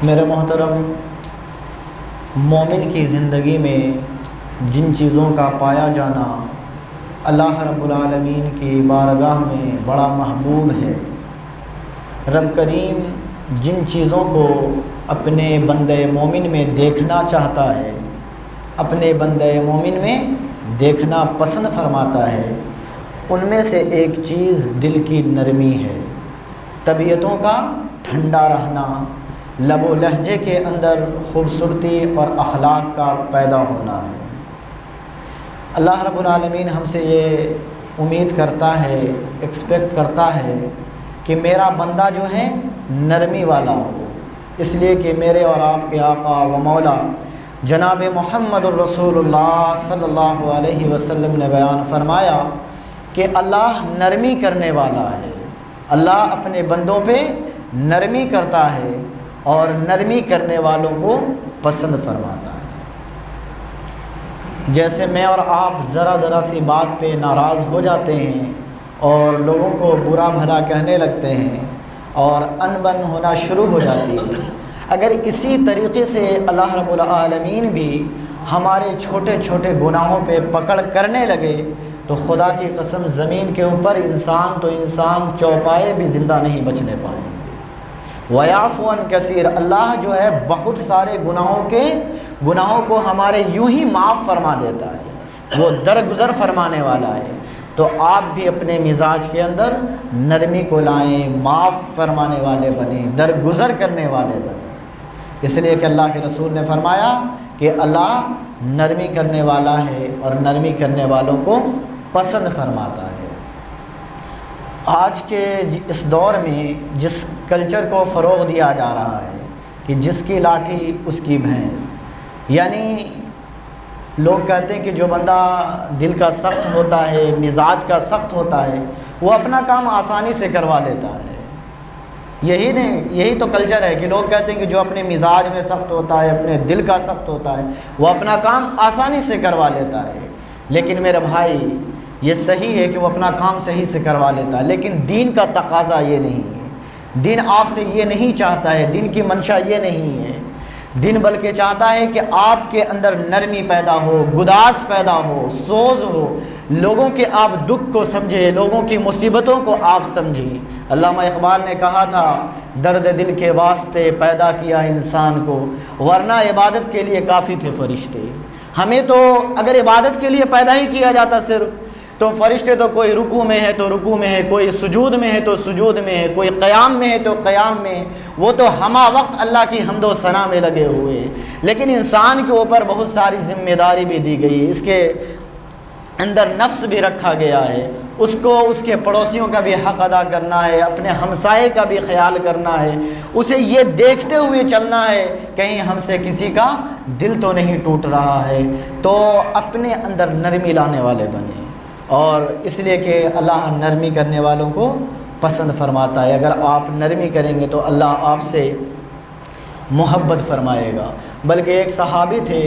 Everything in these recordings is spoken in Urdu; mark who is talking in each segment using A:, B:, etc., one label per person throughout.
A: میرے محترم، مومن کی زندگی میں جن چیزوں کا پایا جانا اللہ رب العالمین کی بارگاہ میں بڑا محبوب ہے۔ رب کریم جن چیزوں کو اپنے بندے مومن میں دیکھنا چاہتا ہے، اپنے بندے مومن میں دیکھنا پسند فرماتا ہے، ان میں سے ایک چیز دل کی نرمی ہے، طبیعتوں کا ٹھنڈا رہنا، لب و لہجے کے اندر خوبصورتی اور اخلاق کا پیدا ہونا ہے۔ اللہ رب العالمین ہم سے یہ امید کرتا ہے، ایکسپیکٹ کرتا ہے کہ میرا بندہ جو ہے نرمی والا ہو، اس لیے کہ میرے اور آپ کے آقا و مولا جناب محمد الرسول اللہ صلی اللہ علیہ وسلم نے بیان فرمایا کہ اللہ نرمی کرنے والا ہے، اللہ اپنے بندوں پہ نرمی کرتا ہے اور نرمی کرنے والوں کو پسند فرماتا ہے۔ جیسے میں اور آپ ذرا سی بات پہ ناراض ہو جاتے ہیں اور لوگوں کو برا بھلا کہنے لگتے ہیں اور انبن ہونا شروع ہو جاتی ہے، اگر اسی طریقے سے اللہ رب العالمین بھی ہمارے چھوٹے چھوٹے گناہوں پہ پکڑ کرنے لگے تو خدا کی قسم زمین کے اوپر انسان چوپائے بھی زندہ نہیں بچنے پائیں گے۔ وَيَعْفُو عَنْ كَثِيرٍ، اللہ جو ہے بہت سارے گناہوں کو ہمارے یوں ہی معاف فرما دیتا ہے، وہ درگزر فرمانے والا ہے۔ تو آپ بھی اپنے مزاج کے اندر نرمی کو لائیں، معاف فرمانے والے بنیں، درگزر کرنے والے بنیں، اس لیے کہ اللہ کے رسول نے فرمایا کہ اللہ نرمی کرنے والا ہے اور نرمی کرنے والوں کو پسند فرماتا ہے۔ آج کے اس دور میں جس کلچر کو فروغ دیا جا رہا ہے کہ جس کی لاٹھی اس کی بھینس، یعنی لوگ کہتے ہیں کہ جو بندہ دل کا سخت ہوتا ہے، مزاج کا سخت ہوتا ہے، وہ اپنا کام آسانی سے کروا لیتا ہے۔ یہی تو کلچر ہے کہ لوگ کہتے ہیں کہ جو اپنے مزاج میں سخت ہوتا ہے، اپنے دل کا سخت ہوتا ہے، وہ اپنا کام آسانی سے کروا لیتا ہے۔ لیکن میرے بھائی، یہ صحیح ہے کہ وہ اپنا کام صحیح سے کروا لیتا ہے، لیکن دین کا تقاضا یہ نہیں ہے، دین آپ سے یہ نہیں چاہتا ہے، دین کی منشا یہ نہیں ہے۔ دین بلکہ چاہتا ہے کہ آپ کے اندر نرمی پیدا ہو، گداز پیدا ہو، سوز ہو، لوگوں کے آپ دکھ کو سمجھیں، لوگوں کی مصیبتوں کو آپ سمجھیں۔ علامہ اقبال نے کہا تھا، درد دل کے واسطے پیدا کیا انسان کو، ورنہ عبادت کے لیے کافی تھے فرشتے۔ ہمیں تو اگر عبادت کے لیے پیدا ہی کیا جاتا صرف، تو فرشتے تو کوئی رکوع میں ہے تو رکوع میں ہے، کوئی سجود میں ہے تو سجود میں ہے، کوئی قیام میں ہے تو قیام میں ہے، وہ تو ہمہ وقت اللہ کی حمد و ثنا میں لگے ہوئے ہیں۔ لیکن انسان کے اوپر بہت ساری ذمہ داری بھی دی گئی ہے، اس کے اندر نفس بھی رکھا گیا ہے، اس کو اس کے پڑوسیوں کا بھی حق ادا کرنا ہے، اپنے ہمسائے کا بھی خیال کرنا ہے، اسے یہ دیکھتے ہوئے چلنا ہے کہیں ہم سے کسی کا دل تو نہیں ٹوٹ رہا ہے۔ تو اپنے اندر نرمی لانے والے بنے، اور اس لیے کہ اللہ نرمی کرنے والوں کو پسند فرماتا ہے۔ اگر آپ نرمی کریں گے تو اللہ آپ سے محبت فرمائے گا۔ بلکہ ایک صحابی تھے،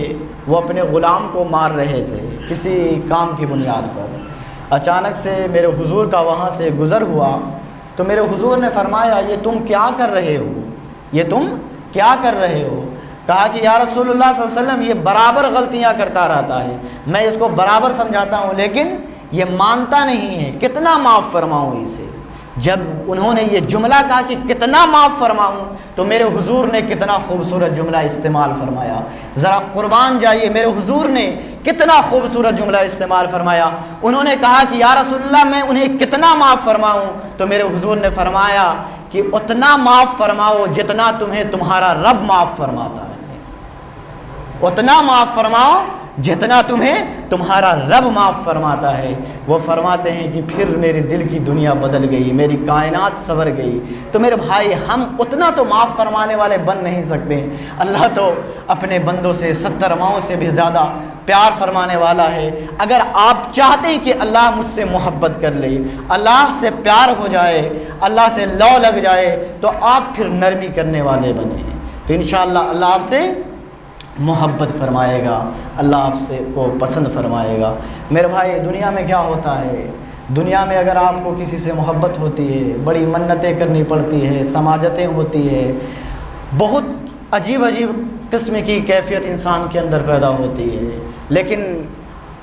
A: وہ اپنے غلام کو مار رہے تھے کسی کام کی بنیاد پر، اچانک سے میرے حضور کا وہاں سے گزر ہوا تو میرے حضور نے فرمایا، یہ تم کیا کر رہے ہو، یہ تم کیا کر رہے ہو؟ کہا کہ یا رسول اللہ صلی اللہ علیہ وسلم، یہ برابر غلطیاں کرتا رہتا ہے، میں اس کو برابر سمجھاتا ہوں لیکن یہ مانتا نہیں ہے، کتنا معاف فرماؤں اسے؟ جب انہوں نے یہ جملہ کہا کہ کتنا معاف فرماؤں، تو میرے حضور نے کتنا خوبصورت جملہ استعمال فرمایا، ذرا قربان جائیے، میرے حضور نے کتنا خوبصورت جملہ استعمال فرمایا۔ انہوں نے کہا کہ یا رسول اللہ، میں انہیں کتنا معاف فرماؤں؟ تو میرے حضور نے فرمایا کہ اتنا معاف فرماؤ جتنا تمہیں تمہارا رب معاف فرماتا ہے، اتنا معاف فرماؤ جتنا تمہیں تمہارا رب معاف فرماتا ہے۔ وہ فرماتے ہیں کہ پھر میرے دل کی دنیا بدل گئی، میری کائنات سنور گئی۔ تو میرے بھائی، ہم اتنا تو معاف فرمانے والے بن نہیں سکتے، اللہ تو اپنے بندوں سے 70 ماؤں سے بھی زیادہ پیار فرمانے والا ہے۔ اگر آپ چاہتے ہیں کہ اللہ مجھ سے محبت کر لے، اللہ سے پیار ہو جائے، اللہ سے لو لگ جائے، تو آپ پھر نرمی کرنے والے بنیں، تو انشاءاللہ اللہ آپ سے محبت فرمائے گا، اللہ آپ سے کو پسند فرمائے گا۔ میرے بھائی، دنیا میں کیا ہوتا ہے، دنیا میں اگر آپ کو کسی سے محبت ہوتی ہے، بڑی منتیں کرنی پڑتی ہے، سماجتیں ہوتی ہے، بہت عجیب عجیب قسم کی کیفیت انسان کے اندر پیدا ہوتی ہے، لیکن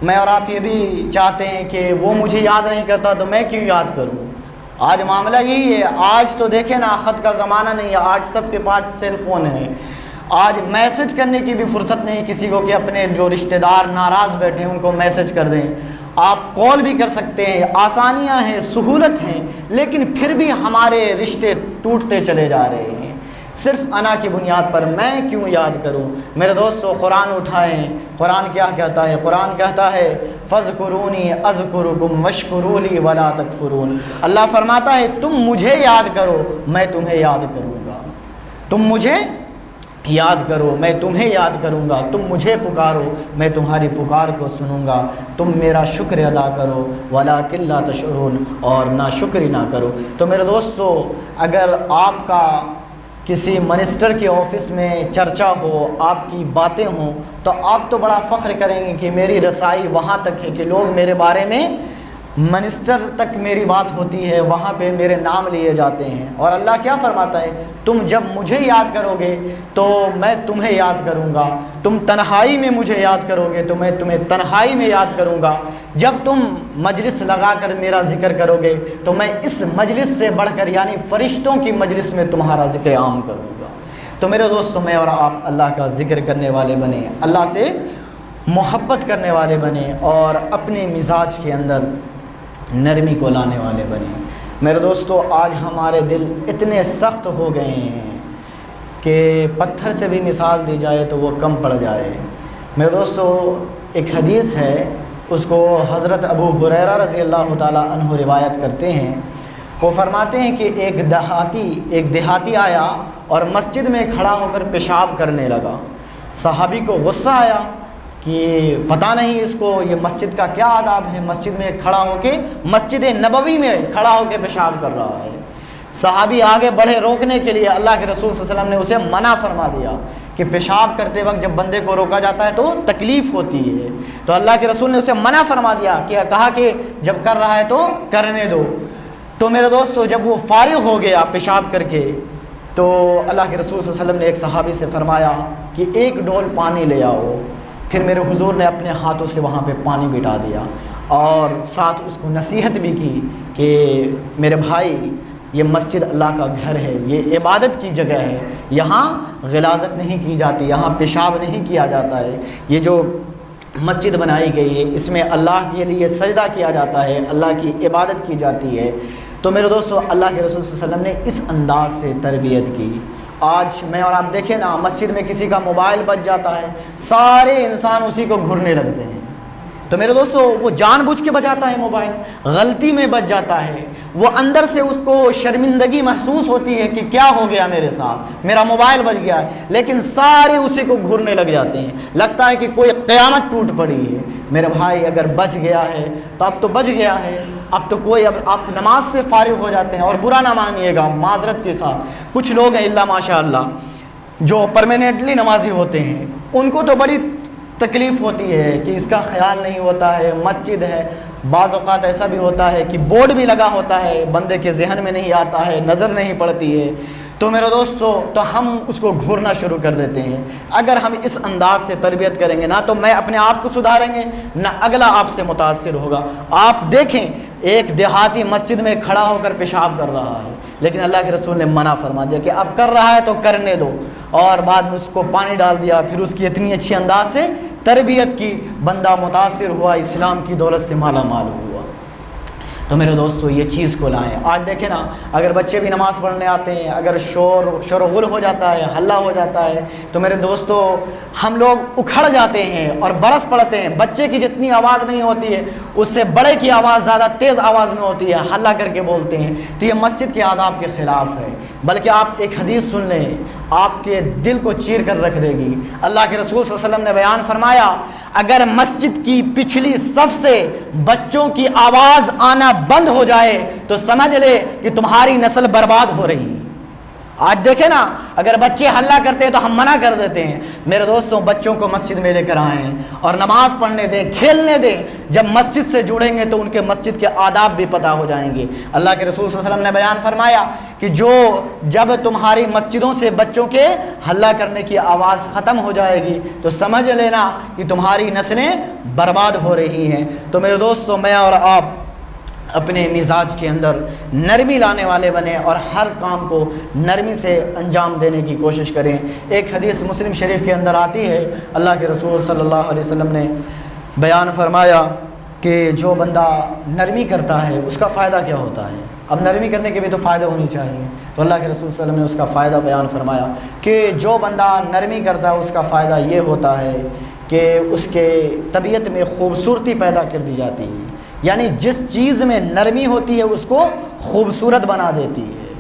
A: میں اور آپ یہ بھی چاہتے ہیں کہ وہ مجھے یاد نہیں کرتا تو میں کیوں یاد کروں۔ آج معاملہ یہی ہے، آج تو دیکھیں نا خط کا زمانہ نہیں ہے، آج سب کے پاس سیل فون ہے، آج میسج کرنے کی بھی فرصت نہیں کسی کو کہ اپنے جو رشتہ دار ناراض بیٹھے ہیں ان کو میسج کر دیں۔ آپ کال بھی کر سکتے ہیں، آسانیاں ہیں، سہولت ہیں، لیکن پھر بھی ہمارے رشتے ٹوٹتے چلے جا رہے ہیں صرف انا کی بنیاد پر۔ میں کیوں یاد کروں؟ میرے دوستو قرآن اٹھائیں، قرآن کیا کہتا ہے؟ قرآن کہتا ہے فَاذْكُرُونِي أَذْكُرُكُمْ وَاشْكُرُوا لِي وَلَا تَكْفُرُونَ۔ اللہ فرماتا ہے تم مجھے یاد کرو میں تمہیں یاد کروں گا، تم مجھے یاد کرو میں تمہیں یاد کروں گا، تم مجھے پکارو میں تمہاری پکار کو سنوں گا، تم میرا شکر ادا کرو وَلَٰكِن لَا تَشْعُرُونَ، اور نہ شکر نہ کرو۔ تو میرے دوستو اگر آپ کا کسی منسٹر کے آفس میں چرچا ہو، آپ کی باتیں ہوں، تو آپ تو بڑا فخر کریں گے کہ میری رسائی وہاں تک ہے کہ لوگ میرے بارے میں، منسٹر تک میری بات ہوتی ہے، وہاں پہ میرے نام لیے جاتے ہیں۔ اور اللہ کیا فرماتا ہے؟ تم جب مجھے یاد کرو گے تو میں تمہیں یاد کروں گا، تم تنہائی میں مجھے یاد کرو گے تو میں تمہیں تنہائی میں یاد کروں گا، جب تم مجلس لگا کر میرا ذکر کرو گے تو میں اس مجلس سے بڑھ کر یعنی فرشتوں کی مجلس میں تمہارا ذکر عام کروں گا۔ تو میرے دوستوں میں اور آپ اللہ کا ذکر کرنے والے بنیں، اللہ سے محبت کرنے والے بنیں، اور اپنے مزاج کے اندر نرمی کو لانے والے بنیں۔ میرے دوستو آج ہمارے دل اتنے سخت ہو گئے ہیں کہ پتھر سے بھی مثال دی جائے تو وہ کم پڑ جائے۔ میرے دوستو ایک حدیث ہے، اس کو حضرت ابو ہریرہ رضی اللہ تعالیٰ عنہ روایت کرتے ہیں۔ وہ فرماتے ہیں کہ ایک دیہاتی آیا اور مسجد میں کھڑا ہو کر پیشاب کرنے لگا۔ صحابی کو غصہ آیا کہ پتہ نہیں اس کو یہ مسجد کا کیا آداب ہے، مسجد میں کھڑا ہو کے، مسجد نبوی میں کھڑا ہو کے پیشاب کر رہا ہے۔ صحابی آگے بڑھے روکنے کے لیے، اللہ کے رسول صلی اللہ علیہ وسلم نے اسے منع فرما دیا کہ پیشاب کرتے وقت جب بندے کو روکا جاتا ہے تو تکلیف ہوتی ہے، تو اللہ کے رسول نے اسے منع فرما دیا، کہ کہا کہ جب کر رہا ہے تو کرنے دو۔ تو میرے دوستو جب وہ فارغ ہو گیا پیشاب کر کے تو اللہ کے رسول صلی اللہ علیہ وسلم نے ایک صحابی سے فرمایا کہ ایک ڈول پانی لے آؤ۔ پھر میرے حضور نے اپنے ہاتھوں سے وہاں پہ پانی بٹھا دیا اور ساتھ اس کو نصیحت بھی کی کہ میرے بھائی یہ مسجد اللہ کا گھر ہے، یہ عبادت کی جگہ ہے، یہاں غلاظت نہیں کی جاتی، یہاں پیشاب نہیں کیا جاتا ہے، یہ جو مسجد بنائی گئی ہے اس میں اللہ کے لیے سجدہ کیا جاتا ہے، اللہ کی عبادت کی جاتی ہے۔ تو میرے دوستو اللہ کے رسول صلی اللہ علیہ وسلم نے اس انداز سے تربیت کی۔ آج میں اور آپ دیکھیں نا، مسجد میں کسی کا موبائل بج جاتا ہے، سارے انسان اسی کو گھورنے لگتے ہیں۔ تو میرے دوستو وہ جان بوجھ کے بجاتا ہے موبائل، غلطی میں بج جاتا ہے، وہ اندر سے اس کو شرمندگی محسوس ہوتی ہے کہ کیا ہو گیا میرے ساتھ، میرا موبائل بج گیا ہے، لیکن سارے اسی کو گھورنے لگ جاتے ہیں، لگتا ہے کہ کوئی قیامت ٹوٹ پڑی ہے۔ میرے بھائی اگر بج گیا ہے تو اب تو بج گیا ہے، اب تو کوئی اب آپ نماز سے فارغ ہو جاتے ہیں۔ اور برا نہ مانیے گا، معذرت کے ساتھ کچھ لوگ ہیں اللہ ماشاء اللہ جو پرماننٹلی نمازی ہوتے ہیں، ان کو تو بڑی تکلیف ہوتی ہے کہ اس کا خیال نہیں ہوتا ہے، مسجد ہے، بعض اوقات ایسا بھی ہوتا ہے کہ بورڈ بھی لگا ہوتا ہے، بندے کے ذہن میں نہیں آتا ہے، نظر نہیں پڑتی ہے، تو میرے دوستو تو ہم اس کو گھورنا شروع کر دیتے ہیں۔ اگر ہم اس انداز سے تربیت کریں گے، نہ تو میں اپنے آپ کو سدھاریں گے، نہ اگلا آپ سے متاثر ہوگا۔ آپ دیکھیں ایک دیہاتی مسجد میں کھڑا ہو کر پیشاب کر رہا ہے، لیکن اللہ کے رسول نے منع فرما دیا کہ اب کر رہا ہے تو کرنے دو، اور بعد میں اس کو پانی ڈال دیا، پھر اس کی اتنی اچھی انداز سے تربیت کی، بندہ متاثر ہوا، اسلام کی دولت سے مالا مال ہوا۔ تو میرے دوستو یہ چیز کو لائیں۔ آج دیکھیں نا، اگر بچے بھی نماز پڑھنے آتے ہیں، اگر شور و غل ہو جاتا ہے، ہلہ ہو جاتا ہے، تو میرے دوستو ہم لوگ اکھڑ جاتے ہیں اور برس پڑتے ہیں۔ بچے کی جتنی آواز نہیں ہوتی ہے اس سے بڑے کی آواز زیادہ تیز آواز میں ہوتی ہے، ہلہ کر کے بولتے ہیں، تو یہ مسجد کے آداب کے خلاف ہے۔ بلکہ آپ ایک حدیث سن لیں، آپ کے دل کو چیر کر رکھ دے گی۔ اللہ کے رسول صلی اللہ علیہ وسلم نے بیان فرمایا، اگر مسجد کی پچھلی صف سے بچوں کی آواز آنا بند ہو جائے تو سمجھ لے کہ تمہاری نسل برباد ہو رہی۔ آج دیکھیں نا، اگر بچے ہلہ کرتے ہیں تو ہم منع کر دیتے ہیں۔ میرے دوستوں، بچوں کو مسجد میں لے کر آئیں اور نماز پڑھنے دیں، کھیلنے دیں۔ جب مسجد سے جڑیں گے تو ان کے مسجد کے آداب بھی پتہ ہو جائیں گے۔ اللہ کے رسول صلی اللہ علیہ وسلم نے بیان فرمایا کہ جب تمہاری مسجدوں سے بچوں کے ہلہ کرنے کی آواز ختم ہو جائے گی تو سمجھ لینا کہ تمہاری نسلیں برباد ہو رہی ہیں۔ تو میرے دوستوں، میں اور آپ اپنے مزاج کے اندر نرمی لانے والے بنیں اور ہر کام کو نرمی سے انجام دینے کی کوشش کریں۔ ایک حدیث مسلم شریف کے اندر آتی ہے، اللہ کے رسول صلی اللہ علیہ وسلم نے بیان فرمایا کہ جو بندہ نرمی کرتا ہے اس کا فائدہ کیا ہوتا ہے۔ اب نرمی کرنے کے بھی تو فائدے ہونی چاہیے، تو اللہ کے رسول صلی اللہ علیہ وسلم نے اس کا فائدہ بیان فرمایا کہ جو بندہ نرمی کرتا ہے اس کا فائدہ یہ ہوتا ہے کہ اس کے طبیعت میں خوبصورتی پیدا کر دی جاتی ہے، یعنی جس چیز میں نرمی ہوتی ہے اس کو خوبصورت بنا دیتی ہے۔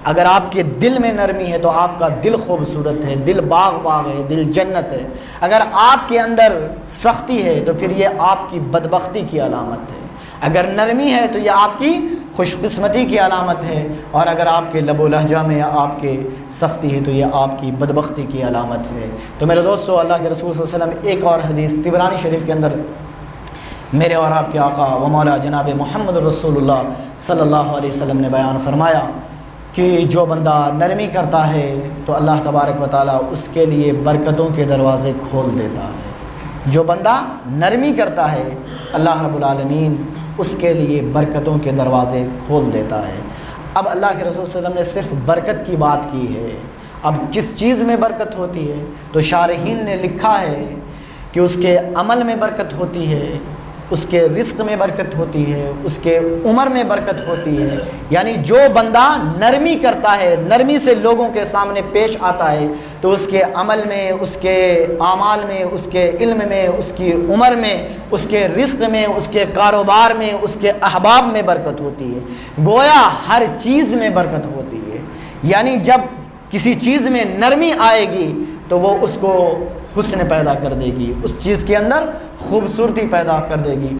A: اگر آپ کے دل میں نرمی ہے تو آپ کا دل خوبصورت ہے، دل باغ ہے، دل جنت ہے۔ اگر آپ کے اندر سختی ہے تو پھر یہ آپ کی بدبختی کی علامت ہے۔ اگر نرمی ہے تو یہ آپ کی خوش قسمتی کی علامت ہے، اور اگر آپ کے لب و لہجہ میں آپ کے سختی ہے تو یہ آپ کی بدبختی کی علامت ہے۔ تو میرے دوستو، اللہ کے رسول صلی اللہ علیہ وسلم ایک اور حدیث طبرانی شریف کے اندر میرے اور آپ کے آقا و مولا جناب محمد رسول اللہ صلی اللہ علیہ وسلم نے بیان فرمایا کہ جو بندہ نرمی کرتا ہے تو اللہ تبارک و تعالیٰ اس کے لیے برکتوں کے دروازے کھول دیتا ہے۔ جو بندہ نرمی کرتا ہے اللہ رب العالمین اس کے لیے برکتوں کے دروازے کھول دیتا ہے۔ اب اللہ کے رسول صلی اللہ علیہ وسلم نے صرف برکت کی بات کی ہے، اب کس چیز میں برکت ہوتی ہے تو شارحین نے لکھا ہے کہ اس کے عمل میں برکت ہوتی ہے، اس کے رزق میں برکت ہوتی ہے، اس کے عمر میں برکت ہوتی ہے۔ یعنی جو بندہ نرمی کرتا ہے، نرمی سے لوگوں کے سامنے پیش آتا ہے تو اس کے عمل میں، اس کے اعمال میں، اس کے علم میں، اس کی عمر میں، اس کے رزق میں، اس کے کاروبار میں، اس کے احباب میں برکت ہوتی ہے۔ گویا ہر چیز میں برکت ہوتی ہے۔ یعنی جب کسی چیز میں نرمی آئے گی تو وہ اس کو حسن پیدا کر دے گی، اس چیز کے اندر خوبصورتی پیدا کر دے گی۔